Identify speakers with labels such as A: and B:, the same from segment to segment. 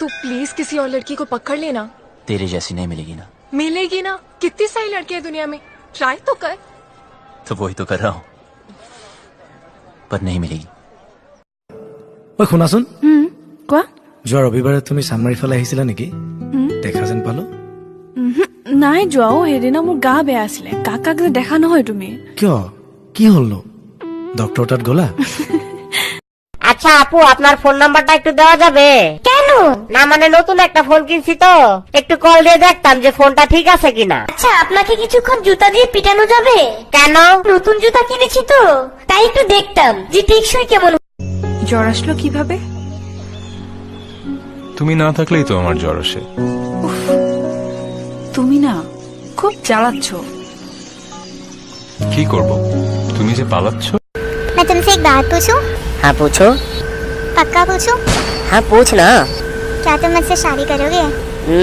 A: तू प्लीज किसी और लड़की को पकड़ लेना।
B: तेरे जैसी नहीं मिलेगी ना।
A: मिलेगी ना, कितनी सारी लड़कियां दुनिया में, ट्राई तो कर।
B: तो वही तो कर रहा हूँ, पर नहीं मिलेगी।
C: ঐ শুনাচোন,
D: কোৱা।
C: যোৱা ৰবিবাৰে তুমি চানমাৰীৰ ফালে আহিছিলা নেকি? দেখা যেন পালো।
D: নাই যোৱাও, সেইদিনা মোৰ গা বেয়া আছিলে। কাকাক যে দেখা নহয় তুমি।
C: কিয়, কি হলনো? ডক্টৰ তাত গলা?
E: আচ্ছা আপু, আপনার ফোন নাম্বারটা একটু দেওয়া যাবে? কেন? না মানে নতুন একটা ফোন কিনছি তো, একটু কল দিয়ে দেখতাম যে ফোনটা ঠিক আছে কিনা।
F: আচ্ছা, আপনাকে কিছুক্ষণ জুতা দিয়ে পিটানো যাবে?
E: কেন?
F: নতুন জুতা কিনেছি তো, তাই একটু দেখতাম যে টেকসই কেমন।
D: জ্বর আসলো কিভাবে?
G: তুমি না থাকলেই তো আমার জ্বর আসে।
D: তুমি না খুব জ্বালাচ্ছ।
G: কি করব, তুমি যে পালাচ্ছ।
F: मैं तुमसे एक बात पूछूं?
E: हाँ पूछो।
F: पक्का पूछूं?
E: हाँ पूछ ना।
F: क्या तुम मुझसे शादी करोगे?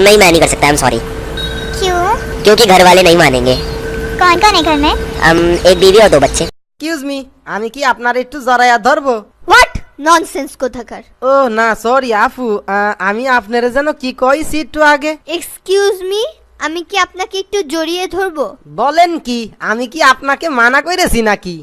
E: नहीं, मैं नहीं कर सकता, आई एम सॉरी।
F: क्यों?
E: क्योंकि घर वाले नहीं मानेंगे।
F: कौन कौन है घर में?
E: एक बीवी और 2 बच्चे।
H: এক্সকিউজ মি, আমি কি আপনার একটু জড়াইয়া ধরবো?
F: व्हाट नॉनसेंस কোথাকার।
H: ও না সরি আপু, আমি আপনারে যেন কি কইছি একটু আগে।
F: এক্সকিউজ মি, আমি কি আপনাকে একটু জড়িয়ে ধরবো?
H: বলেন কি, আমি কি আপনাকে মানা কইরেছি নাকি?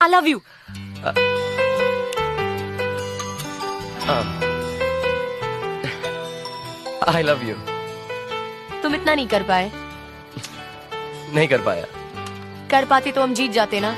A: I love you.
B: I love you.
A: तुम इतना नहीं कर पाए।
B: नहीं कर पाया।
A: कर पाते तो हम जीत जाते ना।